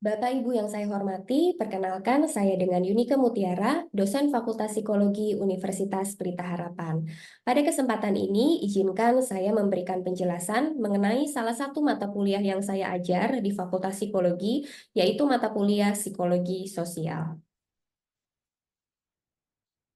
Bapak Ibu yang saya hormati, perkenalkan saya dengan Yunika Mutiara, dosen Fakultas Psikologi Universitas Pelita Harapan. Pada kesempatan ini, izinkan saya memberikan penjelasan mengenai salah satu mata kuliah yang saya ajar di Fakultas Psikologi, yaitu mata kuliah Psikologi Sosial.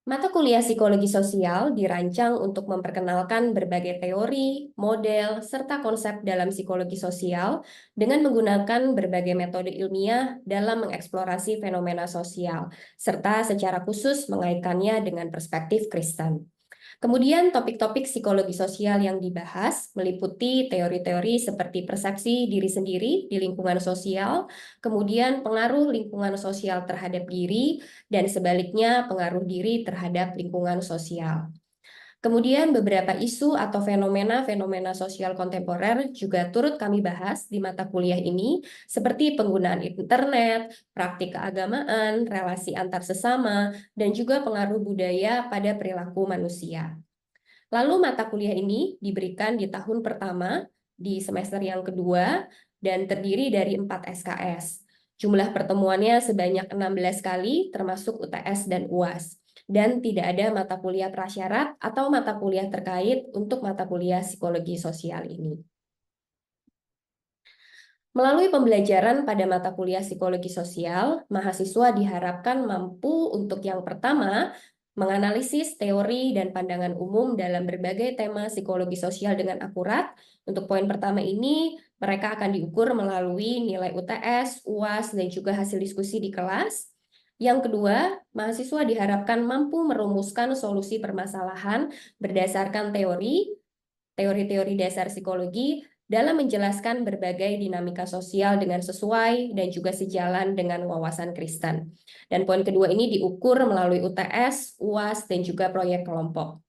Mata kuliah psikologi sosial dirancang untuk memperkenalkan berbagai teori, model, serta konsep dalam psikologi sosial dengan menggunakan berbagai metode ilmiah dalam mengeksplorasi fenomena sosial, serta secara khusus mengaitkannya dengan perspektif Kristen. Kemudian topik-topik psikologi sosial yang dibahas meliputi teori-teori seperti persepsi diri sendiri di lingkungan sosial, kemudian pengaruh lingkungan sosial terhadap diri, dan sebaliknya pengaruh diri terhadap lingkungan sosial. Kemudian beberapa isu atau fenomena-fenomena sosial kontemporer juga turut kami bahas di mata kuliah ini, seperti penggunaan internet, praktik keagamaan, relasi antar sesama, dan juga pengaruh budaya pada perilaku manusia. Lalu mata kuliah ini diberikan di tahun pertama, di semester yang kedua, dan terdiri dari 4 SKS. Jumlah pertemuannya sebanyak 16 kali, termasuk UTS dan UAS. Dan tidak ada mata kuliah prasyarat atau mata kuliah terkait untuk mata kuliah psikologi sosial ini. Melalui pembelajaran pada mata kuliah psikologi sosial, mahasiswa diharapkan mampu untuk yang pertama, menganalisis teori dan pandangan umum dalam berbagai tema psikologi sosial dengan akurat. Untuk poin pertama ini, mereka akan diukur melalui nilai UTS, UAS, dan juga hasil diskusi di kelas. Yang kedua, mahasiswa diharapkan mampu merumuskan solusi permasalahan berdasarkan teori-teori dasar psikologi dalam menjelaskan berbagai dinamika sosial dengan sesuai dan juga sejalan dengan wawasan Kristen. Dan poin kedua ini diukur melalui UTS, UAS, dan juga proyek kelompok.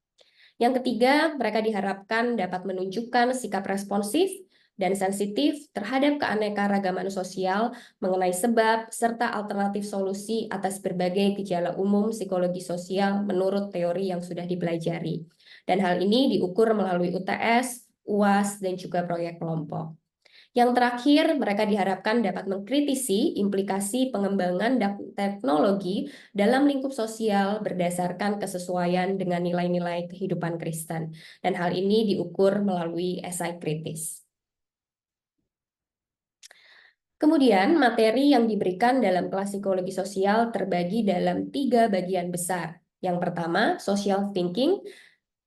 Yang ketiga, mereka diharapkan dapat menunjukkan sikap responsif dan sensitif terhadap keanekaragaman sosial mengenai sebab serta alternatif solusi atas berbagai gejala umum psikologi sosial menurut teori yang sudah dipelajari. Dan hal ini diukur melalui UTS, UAS, dan juga proyek kelompok. Yang terakhir, mereka diharapkan dapat mengkritisi implikasi pengembangan teknologi dalam lingkup sosial berdasarkan kesesuaian dengan nilai-nilai kehidupan Kristen. Dan hal ini diukur melalui esai kritis. Kemudian, materi yang diberikan dalam kelas psikologi sosial terbagi dalam 3 bagian besar. Yang pertama, social thinking.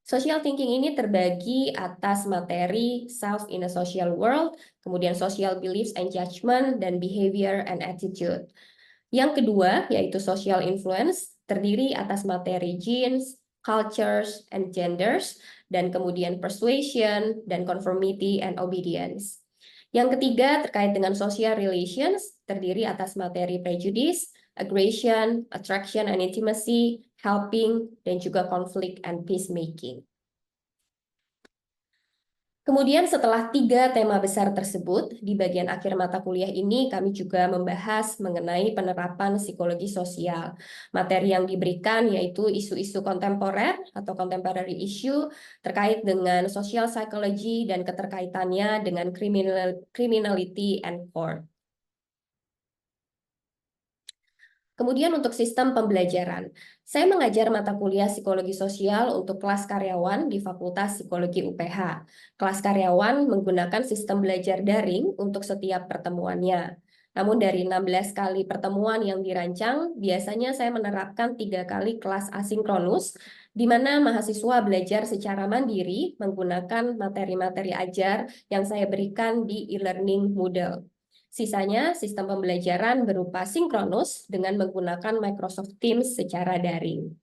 Social thinking ini terbagi atas materi self in a social world, kemudian social beliefs and judgment, dan behavior and attitude. Yang kedua, yaitu social influence, terdiri atas materi genes, cultures, and genders, dan kemudian persuasion, dan conformity and obedience. Yang ketiga, terkait dengan social relations, terdiri atas materi prejudice, aggression, attraction and intimacy, helping, dan juga conflict and peacemaking. Kemudian setelah 3 tema besar tersebut, di bagian akhir mata kuliah ini kami juga membahas mengenai penerapan psikologi sosial. Materi yang diberikan yaitu isu-isu kontemporer atau contemporary issue terkait dengan social psychology dan keterkaitannya dengan criminality and court. Kemudian untuk sistem pembelajaran, saya mengajar mata kuliah psikologi sosial untuk kelas karyawan di Fakultas Psikologi UPH. Kelas karyawan menggunakan sistem belajar daring untuk setiap pertemuannya. Namun dari 16 kali pertemuan yang dirancang, biasanya saya menerapkan 3 kali kelas asinkronus, di mana mahasiswa belajar secara mandiri menggunakan materi-materi ajar yang saya berikan di e-learning Moodle. Sisanya, sistem pembelajaran berupa sinkronus dengan menggunakan Microsoft Teams secara daring.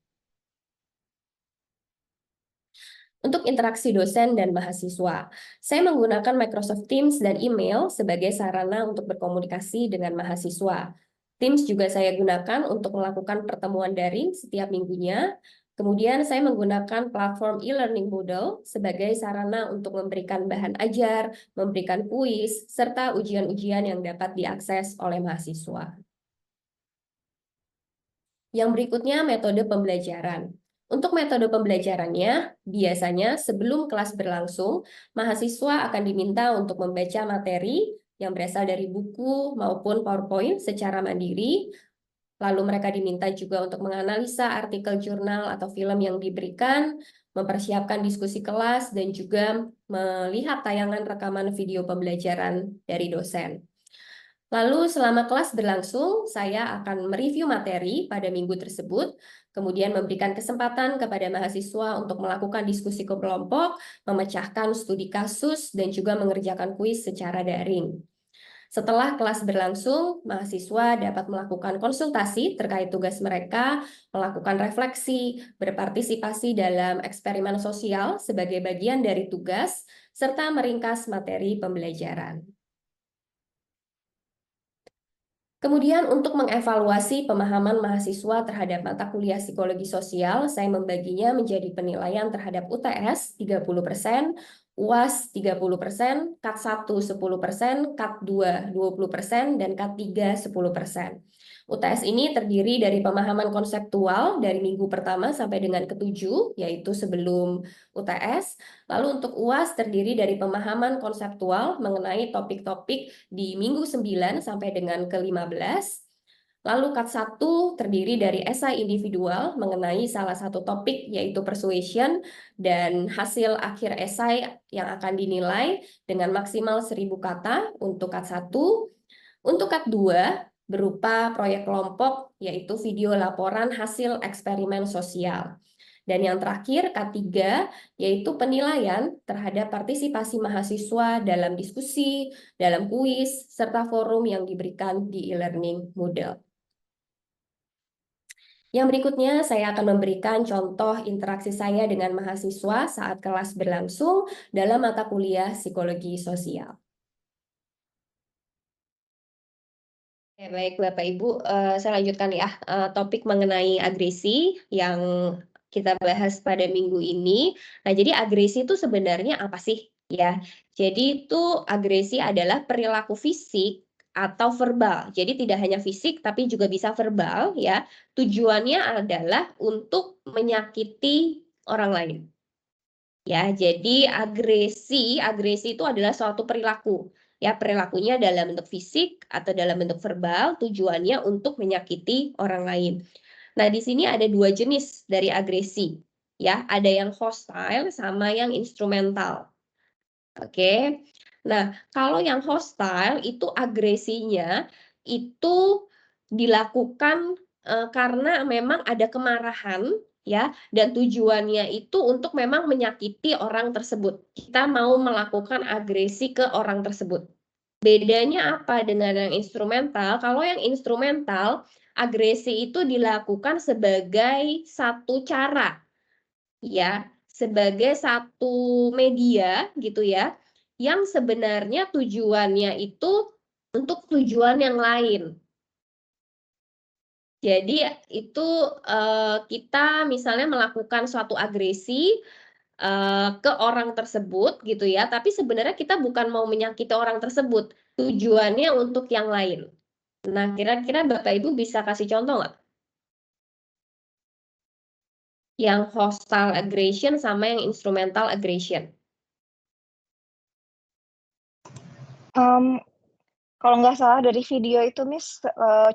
Untuk interaksi dosen dan mahasiswa, saya menggunakan Microsoft Teams dan email sebagai sarana untuk berkomunikasi dengan mahasiswa. Teams juga saya gunakan untuk melakukan pertemuan daring setiap minggunya. Kemudian saya menggunakan platform e-learning Moodle sebagai sarana untuk memberikan bahan ajar, memberikan kuis, serta ujian-ujian yang dapat diakses oleh mahasiswa. Yang berikutnya metode pembelajaran. Untuk metode pembelajarannya, biasanya sebelum kelas berlangsung, mahasiswa akan diminta untuk membaca materi, yang berasal dari buku maupun PowerPoint secara mandiri. Lalu mereka diminta juga untuk menganalisa artikel jurnal atau film yang diberikan, mempersiapkan diskusi kelas, dan juga melihat tayangan rekaman video pembelajaran dari dosen. Lalu selama kelas berlangsung, saya akan mereview materi pada minggu tersebut, kemudian memberikan kesempatan kepada mahasiswa untuk melakukan diskusi kelompok, memecahkan studi kasus, dan juga mengerjakan kuis secara daring. Setelah kelas berlangsung, mahasiswa dapat melakukan konsultasi terkait tugas mereka, melakukan refleksi, berpartisipasi dalam eksperimen sosial sebagai bagian dari tugas, serta meringkas materi pembelajaran. Kemudian untuk mengevaluasi pemahaman mahasiswa terhadap mata kuliah psikologi sosial, saya membaginya menjadi penilaian terhadap UTS 30%, UAS 30%, KAT 1 10%, KAT 2 20%, dan KAT 3 10%. UTS ini terdiri dari pemahaman konseptual dari minggu pertama sampai dengan ketujuh, yaitu sebelum UTS. Lalu untuk UAS terdiri dari pemahaman konseptual mengenai topik-topik di minggu 9 sampai dengan ke-15. Lalu KAT 1 terdiri dari esai individual mengenai salah satu topik yaitu persuasion dan hasil akhir esai yang akan dinilai dengan maksimal 1.000 kata untuk KAT 1. Untuk KAT 2 berupa proyek kelompok yaitu video laporan hasil eksperimen sosial. Dan yang terakhir, K3, yaitu penilaian terhadap partisipasi mahasiswa dalam diskusi, dalam kuis, serta forum yang diberikan di e-learning Moodle. Yang berikutnya, saya akan memberikan contoh interaksi saya dengan mahasiswa saat kelas berlangsung dalam mata kuliah psikologi sosial. Oke, baik Bapak Ibu, saya lanjutkan ya topik mengenai agresi yang kita bahas pada minggu ini. Nah, jadi agresi itu sebenarnya apa sih ya? Jadi itu agresi adalah perilaku fisik atau verbal. Jadi tidak hanya fisik tapi juga bisa verbal ya. Tujuannya adalah untuk menyakiti orang lain. Ya, jadi agresi itu adalah suatu perilaku. Ya, perilakunya dalam bentuk fisik atau dalam bentuk verbal, tujuannya untuk menyakiti orang lain. Nah, di sini ada dua jenis dari agresi. Ya, ada yang hostile sama yang instrumental. Oke. Nah, kalau yang hostile itu agresinya itu dilakukan karena memang ada kemarahan ya dan tujuannya itu untuk memang menyakiti orang tersebut. Kita mau melakukan agresi ke orang tersebut. Bedanya apa dengan yang instrumental? Kalau yang instrumental, agresi itu dilakukan sebagai satu cara ya, sebagai satu media gitu ya, yang sebenarnya tujuannya itu untuk tujuan yang lain. Jadi itu kita misalnya melakukan suatu agresi ke orang tersebut gitu ya, tapi sebenarnya kita bukan mau menyakiti orang tersebut, tujuannya untuk yang lain. Nah, kira-kira Bapak Ibu bisa kasih contoh nggak? Yang hostile aggression sama yang instrumental aggression. Kalau nggak salah dari video itu, Miss,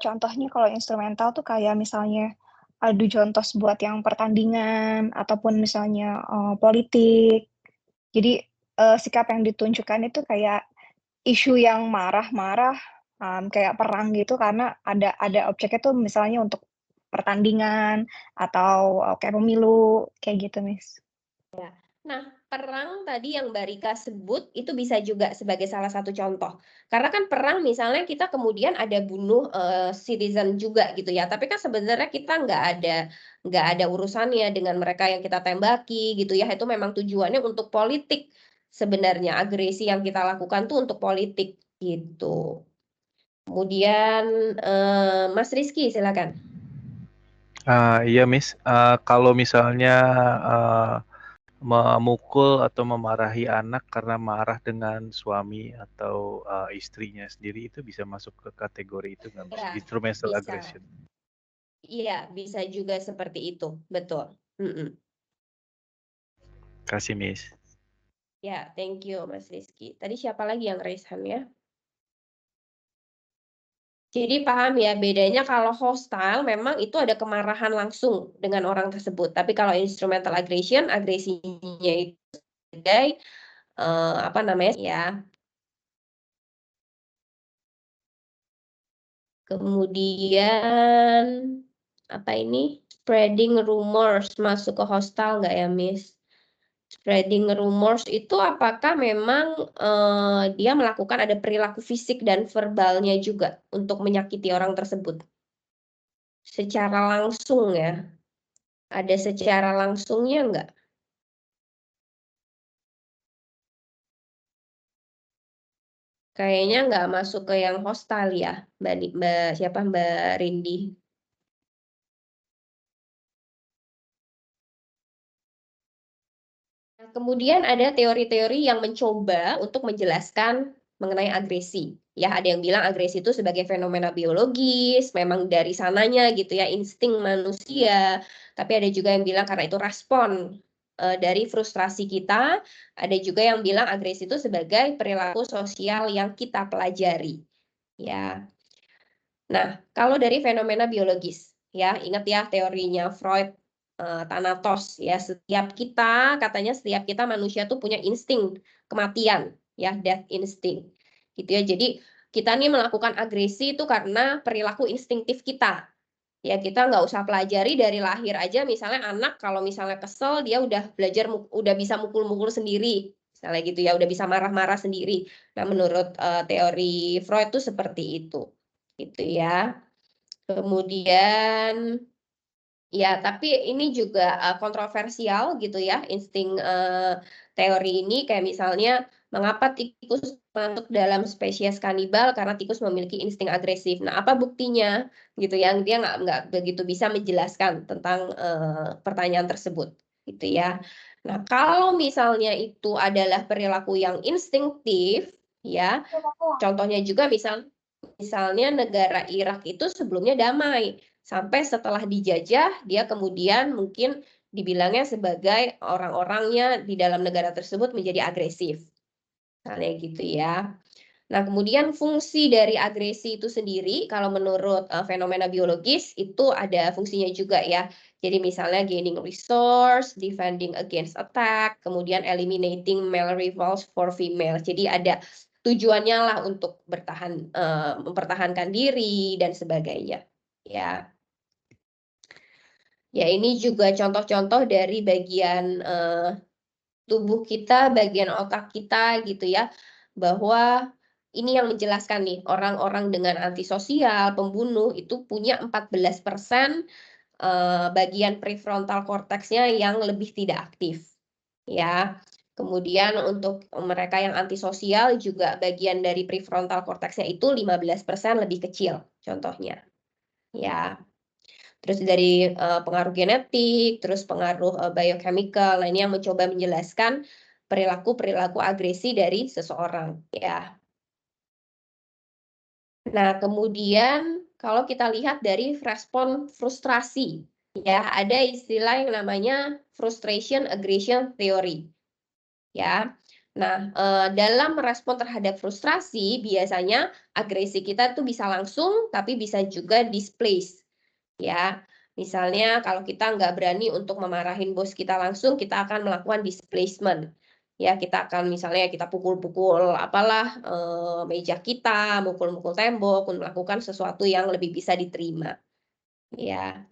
contohnya kalau instrumental tuh kayak misalnya adu jontos buat yang pertandingan ataupun misalnya politik. Jadi sikap yang ditunjukkan itu kayak isu yang marah-marah, kayak perang gitu karena ada objeknya tuh misalnya untuk pertandingan atau kayak pemilu kayak gitu, Miss. Ya. Nah, perang tadi yang Mbak Rika sebut itu bisa juga sebagai salah satu contoh. Karena kan perang misalnya kita kemudian ada bunuh citizen juga gitu ya. Tapi kan sebenarnya kita nggak ada urusannya dengan mereka yang kita tembaki gitu ya. Itu memang tujuannya untuk politik. Sebenarnya agresi yang kita lakukan tuh untuk politik gitu. Kemudian Mas Rizky silakan. Iya, Miss. Kalau misalnya memukul atau memarahi anak karena marah dengan suami atau istrinya sendiri itu bisa masuk ke kategori itu nggak, Miss? Ya, Instrumental bisa. aggression. Iya, bisa juga seperti itu. Betul. Kasih, Miss. Ya, thank you Mas Rizky. Tadi siapa lagi yang raise hand ya? Jadi paham ya, bedanya kalau hostile memang itu ada kemarahan langsung dengan orang tersebut. Tapi kalau instrumental aggression, agresinya itu sebagai apa namanya ya. Kemudian apa ini? Spreading rumors masuk ke hostile nggak ya, Miss? Spreading rumors itu apakah memang dia melakukan ada perilaku fisik dan verbalnya juga untuk menyakiti orang tersebut? Secara langsung ya. Ada secara langsungnya nggak? Kayaknya nggak masuk ke yang hostile ya, Mbak Rindi. Kemudian ada teori-teori yang mencoba untuk menjelaskan mengenai agresi. Ya, ada yang bilang agresi itu sebagai fenomena biologis, memang dari sananya gitu ya, insting manusia. Tapi ada juga yang bilang karena itu respon dari frustrasi kita. Ada juga yang bilang agresi itu sebagai perilaku sosial yang kita pelajari. Ya. Nah, kalau dari fenomena biologis, ya ingat ya teorinya Freud, Thanatos ya, katanya setiap kita manusia tuh punya insting kematian ya, death instinct gitu ya. Jadi kita nih melakukan agresi itu karena perilaku instingtif kita. Ya kita nggak usah pelajari dari lahir aja, misalnya anak kalau misalnya kesel dia udah belajar udah bisa mukul-mukul sendiri, misalnya gitu ya, udah bisa marah-marah sendiri. Nah menurut teori Freud tuh seperti itu gitu ya. Kemudian ya, tapi ini juga kontroversial gitu ya, insting teori ini kayak misalnya mengapa tikus masuk dalam spesies kanibal karena tikus memiliki insting agresif. Nah, apa buktinya gitu yang dia nggak begitu bisa menjelaskan tentang pertanyaan tersebut gitu ya. Nah, kalau misalnya itu adalah perilaku yang instinktif ya, contohnya juga misalnya negara Irak itu sebelumnya damai. Sampai setelah dijajah, dia kemudian mungkin dibilangnya sebagai orang-orangnya di dalam negara tersebut menjadi agresif. Misalnya gitu ya. Nah, kemudian fungsi dari agresi itu sendiri, kalau menurut fenomena biologis, itu ada fungsinya juga ya. Jadi misalnya gaining resource, defending against attack, kemudian eliminating male rivals for female. Jadi ada tujuannya lah untuk mempertahankan diri dan sebagainya. Ya. Ya, ini juga contoh-contoh dari bagian tubuh kita, bagian otak kita gitu ya, bahwa ini yang menjelaskan nih, orang-orang dengan antisosial, pembunuh itu punya 14% bagian prefrontal korteksnya yang lebih tidak aktif. Ya. Kemudian untuk mereka yang antisosial juga bagian dari prefrontal korteksnya itu 15% lebih kecil contohnya. Ya. Terus dari pengaruh genetik, terus pengaruh biochemical. Nah, ini yang mencoba menjelaskan perilaku-perilaku agresi dari seseorang, ya. Nah, kemudian kalau kita lihat dari respon frustrasi, ya, ada istilah yang namanya frustration aggression theory, ya. Nah, dalam merespon terhadap frustrasi, biasanya agresi kita tuh bisa langsung, tapi bisa juga displace. Ya, misalnya kalau kita nggak berani untuk memarahin bos kita langsung, kita akan melakukan displacement. Ya, kita akan misalnya kita pukul-pukul apalah meja kita, mukul-mukul tembok, melakukan sesuatu yang lebih bisa diterima. Ya.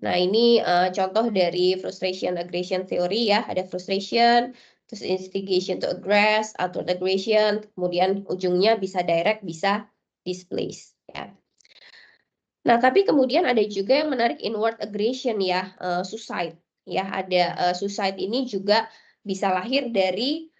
Nah, ini contoh dari frustration aggression theory ya. Ada frustration, terus instigation to aggress, outward aggression, kemudian ujungnya bisa direct, bisa displace. Ya. Nah, tapi kemudian ada juga yang menarik inward aggression ya, suicide. Ya, ada suicide ini juga bisa lahir dari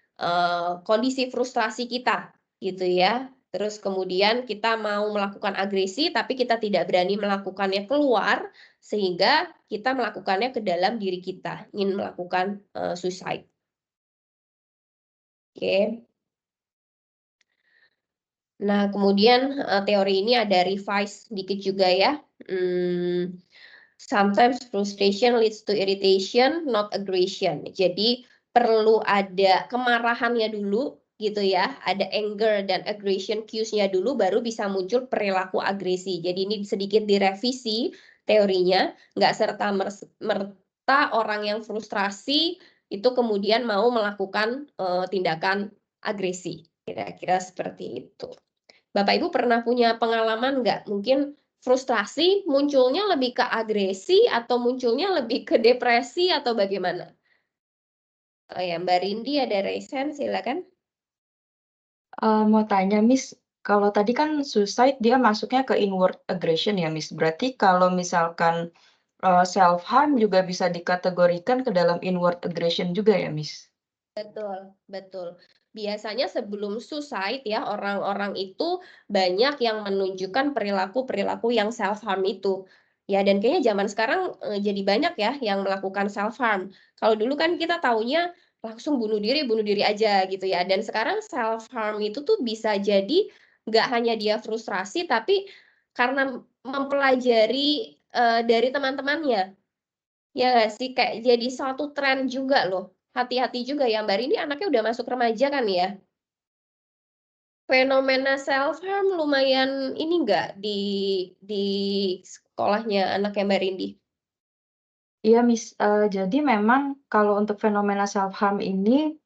kondisi frustrasi kita, gitu ya. Terus kemudian kita mau melakukan agresi, tapi kita tidak berani melakukannya keluar, sehingga kita melakukannya ke dalam diri kita, ingin melakukan suicide. Oke. Nah, kemudian teori ini ada revise dikit juga ya. Sometimes frustration leads to irritation, not aggression. Jadi perlu ada kemarahannya dulu, gitu ya. Ada anger dan aggression cues-nya dulu, baru bisa muncul perilaku agresi. Jadi ini sedikit direvisi teorinya, nggak serta-merta orang yang frustrasi itu kemudian mau melakukan tindakan agresi. Kira-kira seperti itu. Bapak Ibu pernah punya pengalaman nggak? Mungkin frustrasi munculnya lebih ke agresi atau munculnya lebih ke depresi atau bagaimana? Oh ya, Mbak Rindi ada raise hand, silakan. Mau tanya Miss, kalau tadi kan suicide dia masuknya ke inward aggression ya Miss, berarti kalau misalkan self harm juga bisa dikategorikan ke dalam inward aggression juga ya Miss? Betul, betul. Biasanya sebelum suicide ya, orang-orang itu banyak yang menunjukkan perilaku-perilaku yang self harm itu. Ya, dan kayaknya zaman sekarang jadi banyak ya yang melakukan self harm. Kalau dulu kan kita taunya langsung bunuh diri aja gitu ya. Dan sekarang self harm itu tuh bisa jadi nggak hanya dia frustrasi, tapi karena mempelajari dari teman-temannya. Ya nggak sih, kayak jadi suatu tren juga loh. Hati-hati juga ya, Mbak Rini anaknya udah masuk remaja kan ya. Fenomena self harm lumayan ini nggak di sekolahnya anaknya Mbak Rindi? Iya Miss, jadi memang kalau untuk fenomena self harm ini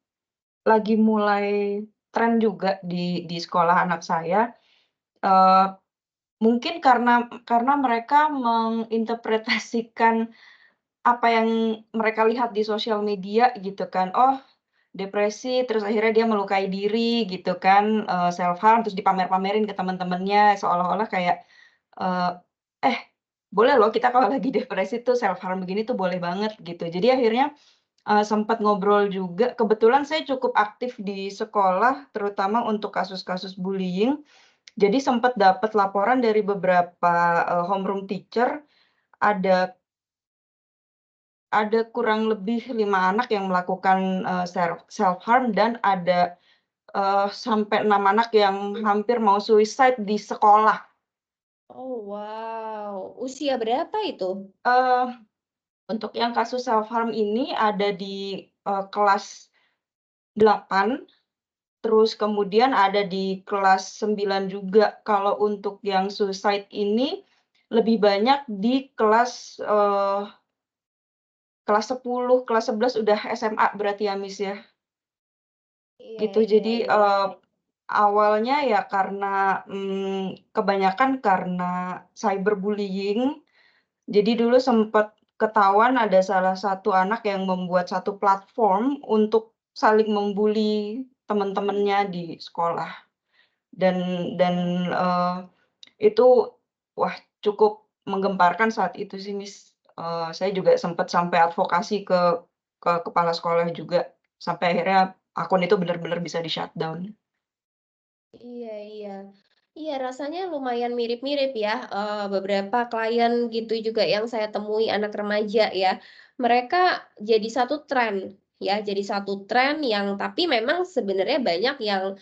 lagi mulai tren juga di sekolah anak saya. Mungkin karena mereka menginterpretasikan apa yang mereka lihat di sosial media gitu kan, oh depresi terus akhirnya dia melukai diri gitu kan, self harm terus dipamer-pamerin ke teman-temannya seolah-olah kayak, eee, "Eh, boleh loh kita kalau lagi depresi tuh self harm begini tuh boleh banget," gitu. Jadi akhirnya, sempet ngobrol juga, kebetulan saya cukup aktif di sekolah terutama untuk kasus-kasus bullying, jadi sempet dapet laporan dari beberapa, homeroom teacher, ada kurang lebih 5 anak yang melakukan, self harm dan ada, sampai 6 anak yang hampir mau suicide di sekolah. Oh wow, usia berapa itu? Eee, untuk yang kasus self harm ini ada di, kelas 8, terus kemudian ada di kelas 9 juga. Kalau untuk yang suicide ini lebih banyak di kelas 10, kelas 11 udah SMA berarti ya, Miss, ya? Iya, Gitu. iya, Jadi, iya. awalnya ya karena, kebanyakan karena cyberbullying. Jadi dulu sempet ketahuan ada salah satu anak yang membuat satu platform untuk saling membuli teman-temannya di sekolah. Dan dan, itu wah cukup menggemparkan saat itu sih, Miss. Saya juga sempet sampai advokasi ke kepala sekolah juga, sampai akhirnya akun itu benar-benar bisa di-shutdown. Iya, iya. Iya, rasanya lumayan mirip-mirip ya, beberapa klien gitu juga yang saya temui anak remaja ya. Mereka jadi satu tren ya, jadi satu tren yang tapi memang sebenarnya banyak yang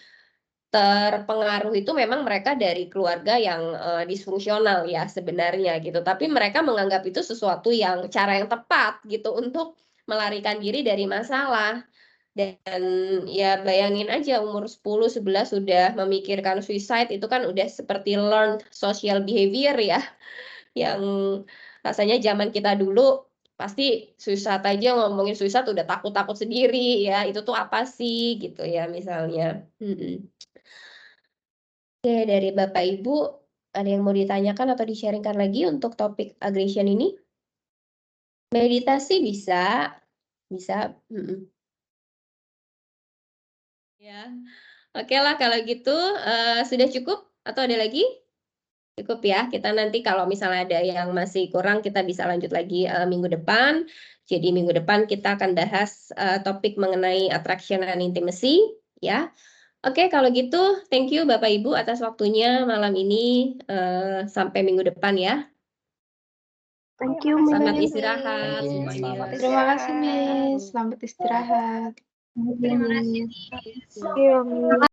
terpengaruh itu memang mereka dari keluarga yang disfungsional ya sebenarnya gitu. Tapi mereka menganggap itu sesuatu yang cara yang tepat gitu untuk melarikan diri dari masalah. Dan ya bayangin aja umur 10, 11 sudah memikirkan suicide itu kan udah seperti learned social behavior ya. Yang rasanya zaman kita dulu pasti suicide aja ngomongin suicide udah takut-takut sendiri ya. Itu tuh apa sih gitu ya misalnya. Oke, dari Bapak Ibu ada yang mau ditanyakan atau di-sharingkan lagi untuk topik aggression ini? Meditasi bisa, bisa. Ya, oke lah kalau gitu sudah cukup atau ada lagi? Cukup ya. Kita nanti kalau misalnya ada yang masih kurang kita bisa lanjut lagi minggu depan. Jadi minggu depan kita akan bahas topik mengenai attraction and intimacy ya. Oke, kalau gitu thank you Bapak Ibu atas waktunya malam ini. Sampai minggu depan ya. Thank you, Selamat Miss. istirahat Thank you, semuanya. Selamat Terima kasih, istirahat. Miss. Selamat istirahat. Terima kasih, Miss. Miss.